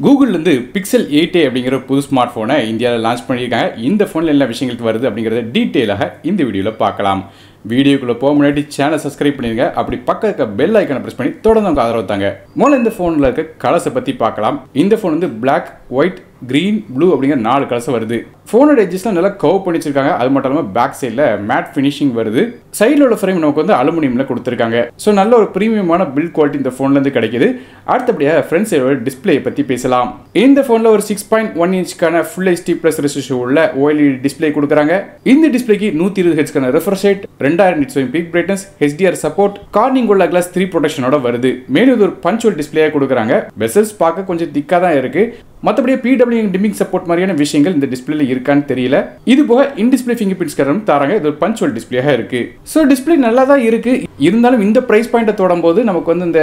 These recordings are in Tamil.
Google வந்து Pixel 8a அப்படிங்கிற புது ஸ்மார்ட் போனை இந்தியாவில் லான்ச் பண்ணியிருக்காங்க. இந்த போனில் என்ன விஷயங்களுக்கு வருது அப்படிங்கிறத டீட்டெயிலாக இந்த வீடியோவில் பார்க்கலாம். வீடியோக்குள்ள போக முன்னாடி சேனல் சப்ஸ்கிரைப் பண்ணிருங்க. அப்படி பக்கம் இருக்க பெல் ஐக்கானை பிரஸ் பண்ணி தொடர்ந்து உங்க ஆதரவு தாங்க. முதல்ல இந்த போன்ல இருக்க கலர்ஸை பத்தி பார்க்கலாம். இந்த போன் வந்து பிளாக், ஒயிட், கிரீன், ப்ளூ அப்படிங்கிற 4 கலர்ஸ் வருது. போனோட எட்ஜஸ்லாம் நல்லா கர்வ் பண்ணி வச்சிருக்காங்க. அது மட்டும் இல்லாமல் பேக் சைடில் மேட் ஃபினிஷிங் வருது. சைடில் உள்ள ஃப்ரேம் நமக்கு வந்து அலுமினியம்ல கொடுத்துருக்காங்க. ஸோ நல்ல ஒரு ப்ரீமியமான பில்ட் குவாலிட்டி இந்த ஃபோன்லேருந்து கிடைக்குது. அடுத்தபடியாக ஃப்ரண்ட் சைடோட டிஸ்பிளே பற்றி பேசலாம். இந்த ஃபோனில் ஒரு 6.1 இன்ச்சுக்கான ஃபுல் HD ப்ளஸ் ரெசல்யூஷன் உள்ள OLED டிஸ்பிளே கொடுக்குறாங்க. இந்த டிஸ்பிளேக்கு 120 ஹெர்ட்ஸ்க்கான refresh rate, 2000 nits peak brightness, HDR support, Corning உள்ள கிளாஸ் 3 ப்ரொடெக்ஷனோட வருது. மேலும் இது ஒரு பஞ்சுவல் டிஸ்பிளேயாக கொடுக்குறாங்க. பெசல்ஸ் பார்க்க கொஞ்சம் திக்காக தான் இருக்கு. மற்றபடியே PWM டிமிங் சப்போர்ட் மாதிரியான விஷயங்கள் இந்த டிஸ்பிளேல இருக்கான்னு தெரியல. இது போக இன் டிஸ்பிளே ஃபிங்கர் பிரிண்ட் ஸ்கேனரும் தராங்க. இது ஒரு பஞ்சுவல் டிஸ்பிளேயா இருக்கு. ஸோ டிஸ்பிளே நல்லா தான் இருக்கு. இருந்தாலும் இந்த பிரைஸ் பாயிண்ட்டை தொடரும்போது நமக்கு வந்து இந்த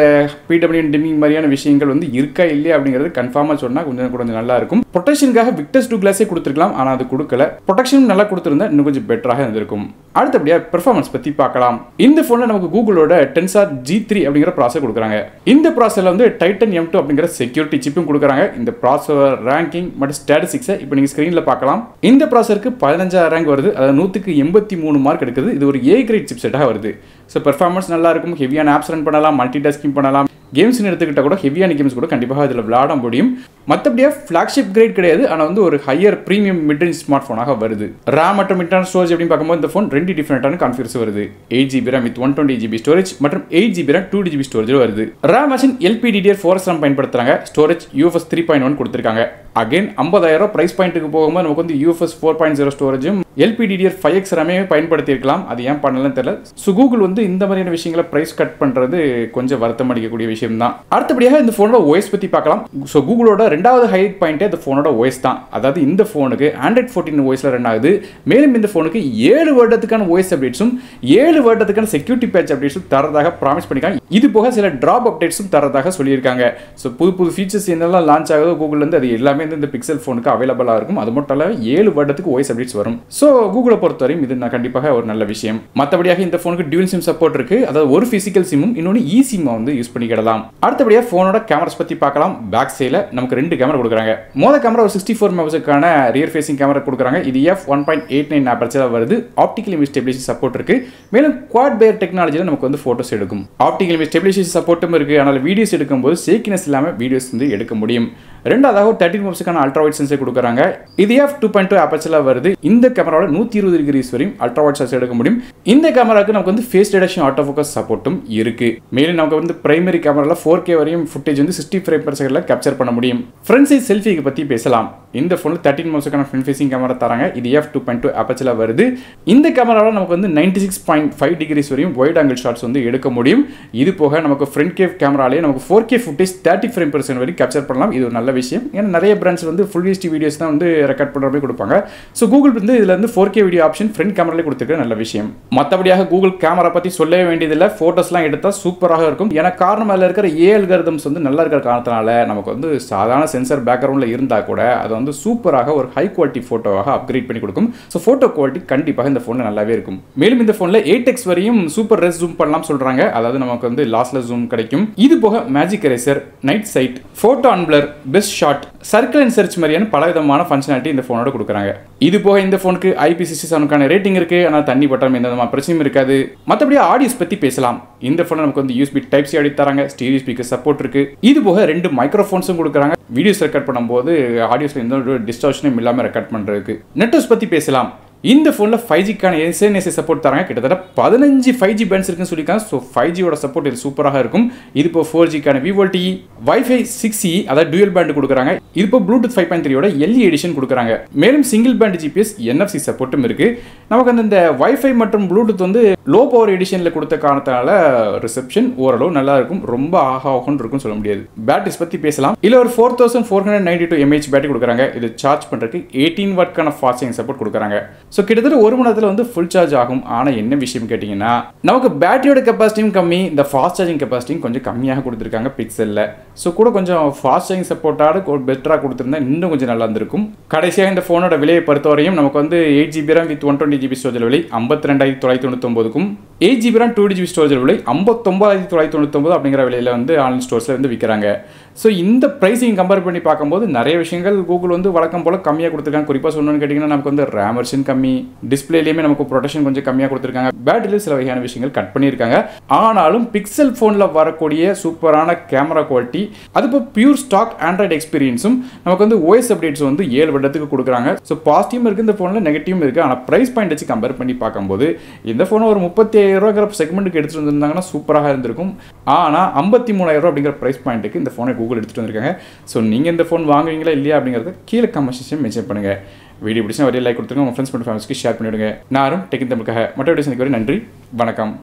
PWM டிமிங் மாதிரியான விஷயங்கள் வந்து இருக்கா இல்லையா அப்படிங்கிறது கன்ஃபார்மாக சொன்னால் கொஞ்சம் நல்லா இருக்கும். ப்ரொடெக்ஷனுக்காக விக்டர்ஸ் 2 கிளாஸே கொடுத்துருக்கலாம், ஆனால் அது கொடுக்கல. ப்ரொடெக்ஷனும் நல்லா கொடுத்துருந்தா இன்னும் கொஞ்சம் பெட்டராக இருந்திருக்கும். அடுத்தபடியாக பெர்ஃபார்மன்ஸ் பற்றி பார்க்கலாம். இந்த ஃபோனில் நமக்கு கூகுளோட Tensor G3 அப்படிங்கிற ப்ராசஸர் கொடுக்குறாங்க. இந்த ப்ராசஸரில் வந்து டைட்டன் M2 அப்படிங்கிற செக்யூரிட்டி சிப்பும் கொடுக்குறாங்க. இந்த ப்ராசஸர் ரேங்கிங் மற்றும் ஸ்டாட்டிஸ்டிக்ஸை இப்போ நீங்கள் ஸ்க்ரீனில் பார்க்கலாம். இந்த ப்ராசஸருக்கு 15 ரேங்க் வருது. அதாவது 100க்கு 83 மார்க் எடுக்குது. இது ஒரு A கிரேட் சிப்செட்டாக வருது. ஸோ பெர்ஃபார்மன்ஸ் நல்லா இருக்கும். ஹெவியான ஆப்ஸ் ரன் பண்ணலாம், மல்டி டாஸ்கிங் பண்ணலாம். கேம்ஸ்னு எடுத்துக்கிட்டால் கூட ஹெவியான கேம்ஸ் கூட கண்டிப்பாக இதில் விளையாட முடியும். மற்றபடியாக ஃப்ளாக்ஷிப் கிரேட் கிடையாது, ஆனால் வந்து ஒரு ஹையர் ப்ரீமியம் மிட்ரேஞ்ச் ஸ்மார்ட் ஃபோனாக வருது. ரேம் மற்றும் இன்டர்னல் ஸ்டோரேஜ் அப்படின்னு பார்க்கும்போது இந்த ஃபோன் 2 டிஃபரெண்டான கான்ஃபிகரேஷன் வருது. 8GB RAM with 128GB storage மற்றும் 8GB RAM 2GB ஸ்டோரேஜ் வருது. RAM மிஷின் LPDDR4 RAM பயன்படுத்துறாங்க. ஸ்டோரேஜ் UFS 3.1 கொடுத்துருக்காங்க. அகைன் 50,000 பிரைஸ் பாயிண்ட்டுக்கு போகும்போது நமக்கு வந்து UFS 4.0 ஸ்டோரேஜும் LPDDR5X ரேமே பயன்படுத்தியிருக்கலாம். அது ஏன் பண்ணலன்னு தெரியல. ஸோ கூகுள் வந்து இந்த மாதிரியான விஷயங்களை பிரைஸ் கட் பண்ணுறது கொஞ்சம் வருத்தம் அளிக்கக்கூடிய விஷயம் தான். அடுத்தபடியாக இந்த ஃபோனோட OS பற்றி பார்க்கலாம். ஸோ கூகுளோட 2வது ஹைலைட் பாயிண்டே இந்த ஃபோனோட OS தான். அதாவது இந்த ஃபோனுக்கு Android 14 OSல ரன் ஆகுது. மேலும் இந்த ஃபோனுக்கு 7 வருடத்துக்கான OS அப்டேட்ஸும் 7 வருடத்துக்கான செக்யூரிட்டி பேட்ச் அப்டேட்ஸும் தரதாக ப்ராமிஸ் பண்ணியிருக்காங்க. இது போக சில டிராப் அப்டேட்ஸும் தரதாக சொல்லியிருக்காங்க. ஸோ புது ஃபீச்சர்ஸ் என்னெல்லாம் லான்ச் ஆகுதோ கூகுள்லேருந்து அது எல்லாமே இந்த பிக்சல் ஃபோனுக்கு அவைலபிளாக இருக்கும். அது மட்டும் இல்லாமல் 7 வருடத்துக்கு OS அப்டேட்ஸ் வரும். ஸோ கூகுளை பொறுத்தவரையும் இது நான் கண்டிப்பாக ஒரு நல்ல விஷயம். மற்றபடியாக இந்த ஃபோனுக்கு டியூல் சிம் சப்போர்ட் இருக்கு. அதாவது ஒரு பிசிக்கல் சிம்மும் இன்னொன்று இ சிம்மை வந்து யூஸ் பண்ணிக்கிடலாம். அடுத்தபடியாக ஃபோனோட கேமராஸ் பற்றி பார்க்கலாம். பேக் சைடில் நமக்கு 2 கேமரா கொடுக்குறாங்க. மொதல் கேமரா ஒரு 64 மெகாபிக்சலுக்கான ரியர் ஃபேசிங் கேமரா கொடுக்குறாங்க. இது f1.89 அபர்ச்சர் வருது. ஆப்டிகல் இமேஜ் ஸ்டெபிலைசேஷன் சப்போர்ட் இருக்கு. மேலும் குவாட் பேர் டெக்னாலஜியில் நமக்கு வந்து ஃபோட்டோஸ் எடுக்கும். ஆப்டிகல் இமேஜ் ஸ்டெபிலைசேஷன் சப்போர்ட்டும் இருக்கு. ஆனால் வீடியோஸ் எடுக்கும்போது ஷேக்கினஸ் இல்லாமல் வீடியோஸ் வந்து எடுக்க முடியும். ரெண்டாவதாக ஒரு 13 மெகாபிக்சலுக்கான அல்ட்ரா வைட் சென்சர் கொடுக்குறாங்க. இது f2.2 அபர்ச்சர் வருது. இந்த கேமராவோட 120 டிகிரிஸ் வரையும் அல்ட்ரா வைட் சென்சர் எடுக்க முடியும். இந்த கேமராக்கு நமக்கு வந்து ஃபேஸ் டிடெக்ஷன் ஆட்டோ ஃபோக்கஸ் சப்போர்ட்டும் இருக்கு. மேலும் நமக்கு வந்து பிரைமரி கேமரால 4K வரையும் ஃபுட்டேஜ் வந்து 60 ஃப்ரேம் பர் செகண்ட்ல கேப்சர் பண்ண முடியும். ஃப்ரண்ட் சைட் செல்ஃபிக்கு பற்றி பேசலாம். இந்த ஃபோனில் 13 மெகாபிக்சலுக்கான ஃப்ரண்ட் ஃபேசிங் கேமரா தராங்க. இது f2.2 அபர்ச்சர் வருது. இந்த கேமராவில் நமக்கு வந்து 96.5 டிகிரிஸ் வரையும் வைட் ஆங்கிள் ஷாட்ஸ் வந்து எடுக்க முடியும். இது போக நமக்கு ஃப்ரண்ட் கேமராலே நமக்கு 4K footage 30 frame per second வரைக்கும் கேப்சர் பண்ணலாம். இது ஒரு நல்ல விஷயம். ஏன்னா நிறைய பிராண்ட்ஸ் வந்து ஃபுல் HD வீடியோஸ் தான் வந்து ரெக்கார்ட் பண்ணுற மாதிரி கொடுப்பாங்க. ஸோ கூகுள் வந்து இதில் வந்து 4K வீடியோ ஆப்ஷன் ஃப்ரண்ட் கேமராலே கொடுத்துருக்க நல்ல விஷயம். மற்றபடியாக கூகுள் கேமரா பற்றி சொல்லவே வேண்டியதில்லை. ஃபோட்டோஸ்லாம் எடுத்தால் சூப்பராக இருக்கும். ஏன்னா காரணம் அதில் இருக்கிற அல்காரிதம்ஸ் வந்து நல்லா இருக்கிற காரணத்தினால நமக்கு வந்து சாதாரண சென்சர் பேக்ரவுண்டில் இருந்தால் கூட அது வந்து சூப்பராக ஒரு ஹை குவாலிட்டி ஃபோட்டோவாக அப்கிரேட் பண்ணி கொடுக்கும். ஸோ ஃபோட்டோ குவாலிட்டி கண்டிப்பாக இந்த ஃபோனில் நல்லாவே இருக்கும். மேலும் இந்த ஃபோனில் 8x வரையும் சூப்பர் ரெஸ் ஜூம் பண்ணலாம் சொல்கிறாங்க. அதாவது நமக்கு வந்து லாஸ்லெஸ் ஜூம் கிடைக்கும். இது போக magic eraser, night sight, photo unblur, best shot, circle and search மாதிரியான பல விதமான ஃபங்க்ஷனாலிட்டி இந்த ஃபோனோட கொடுக்குறாங்க. இது போக இந்த ஃபோனுக்கு IP67 ரேட்டிங் இருக்கு. ஆனால் தண்ணி பட்டாலும் எந்த விதமான பிரச்சனையும் இருக்காது. மற்றபடி ஆடியோஸ் பற்றி பேசலாம். இந்த ஃபோனை நமக்கு வந்து USB Type-C ஆடியோ தராங்க. ஸ்டீரியோ ஸ்பீக்கர் சப்போர்ட் இருக்கு. இது போக 2 மைக்ரோஃபோன்ஸும் கொடுக்குறாங்க. வீடியோஸ் ரெக்கார்ட் பண்ணும்போது ஆடியோஸ்ல எந்த ஒரு டிஸ்டார்ஷனும் இல்லாமல் ரெக்கார்ட் பண்ணுறதுக்கு. நெட்வொர்க்ஸ் பற்றி பேசலாம். இந்த ஃபோனில் 5Gக்கான SNSA சப்போர்ட் தராங்க. கிட்டத்தட்ட 15 5G பேண்ட்ஸ் இருக்குன்னு சொல்லியிருக்காங்க. ஸோ 5Gயோட சப்போர்ட் இது சூப்பராக இருக்கும். இது இப்போ 4Gக்கான VoLTE, Wi-Fi 6E அதாவது டூயல் பேண்ட் கொடுக்குறாங்க. இது இப்போ Bluetooth 5.3யோட LE எடிஷன் கொடுக்குறாங்க. மேலும் சிங்கிள் பேண்ட் GPS NFC சப்போர்ட்டும் இருக்கு. நமக்கு அந்த Wi-Fi மற்றும் Bluetooth வந்து லோ பவர் எடிஷனில் கொடுத்த காரணத்தால ரிசப்ஷன் ஓரளவு நல்லா இருக்கும். ரொம்ப ஆகாகும் இருக்குன்னு சொல்ல முடியாது. பேட்டரிஸ் பற்றி பேசலாம். இல்லை ஒரு 4492 mAh பேட்டரி கொடுக்குறாங்க. இது சார்ஜ் பண்ணுறதுக்கு 18 வாட்க்கான ஃபாஸ்ட் சார்ஜிங் சப்போர்ட் கொடுக்குறாங்க. ஸோ கிட்டத்தட்ட 1 மணி நேரத்தில் வந்து ஃபுல் சார்ஜ் ஆகும். ஆனால் என்ன விஷயம் கேட்டிங்கன்னா நமக்கு பேட்டரியோட கெப்பாசிட்டியும் கம்மி, இந்த ஃபாஸ்ட் சார்ஜிங் கெப்பாசிட்டியும் கொஞ்சம் கம்மியாக கொடுத்துருக்காங்க பிக்சலில். ஸோ கூட கொஞ்சம் ஃபாஸ்ட் சார்ஜிங் சப்போர்ட்டாக பெட்டராக கொடுத்துருந்தா இன்னும் கொஞ்சம் நல்லா இருந்திருக்கும். கடைசியாக இந்த ஃபோனோட விலையை பொறுத்தவரையும் நமக்கு வந்து 8GB RAM with 128GB storage விலை 52,999க்கும் 8GB RAM 2GB ஸ்டோரேஜ் விலை 59,999 அப்படிங்கிற விலையில் வந்து ஆன்லைன் ஸ்டோர்ஸில் வந்து விற்கிறாங்க. ஸோ இந்த ப்ரைஸிங் கம்பேர் பண்ணி பார்க்கும்போது நிறைய விஷயங்கள் கூகுள் வந்து வழக்கம் போல் கம்மியாக கொடுத்துருக்காங்க. குறிப்பாக சொல்லணும்னு கேட்டிங்கன்னா நமக்கு வந்து ரேம் வெர்ஷன் கம்மி, டிஸ்பிளேலையுமே நமக்கு ப்ரொடெக்ஷன் கொஞ்சம் கம்மியாக கொடுத்துருக்காங்க, பேட்டரியில் சில வகையான விஷயங்கள் கட் பண்ணியிருக்காங்க. ஆனாலும் பிக்சல் ஃபோனில் வரக்கூடிய சூப்பரான கேமரா குவாலிட்டி, அது இப்போ பியூர் ஸ்டாக் ஆண்ட்ராய்டு எக்ஸ்பீரியன்ஸும் நமக்கு வந்து ஓஎஸ் அப்டேட்ஸ் வந்து 7 வருடத்துக்கு கொடுக்குறாங்க. ஸோ பாசிட்டிவும் இருக்குது இந்த ஃபோனில், நெகட்டிவும் இருக்குது. ஆனால் ப்ரைஸ் பாயிண்ட் வச்சு கம்பேர் பண்ணி பார்க்கும்போது இந்த ஃபோனை ஒரு 35,000 ரூபாய்க்கிற செக்மெண்ட்டுக்கு எடுத்துகிட்டு வந்திருந்தாங்கன்னா சூப்பராக இருந்திருக்கும். ஆனால் 53,000 ரூபா அப்படிங்கிற ப்ரைஸ் பாயிண்ட்டுக்கு இந்த ஃபோனை கூகுள் எடுத்துகிட்டு வந்திருக்காங்க. ஸோ நீங்கள் இந்த ஃபோன் வாங்குவீங்களா இல்லையா அப்படிங்கிறத கீழே கமெண்ட் செக்ஷன் மென்ஷன் பண்ணுங்கள். வீடியோ பிடிச்சா ஒரே லைக் கொடுத்துருங்க, உங்கள் ஃப்ரெண்ட்ஸ் மற்றும் ஃபேமிலிஸ்க்கு ஷேர் பண்ணிவிடுங்க. நானும் டெக் தமிழுக்காக மற்ற வீடியோஸ் நன்றி, வணக்கம்.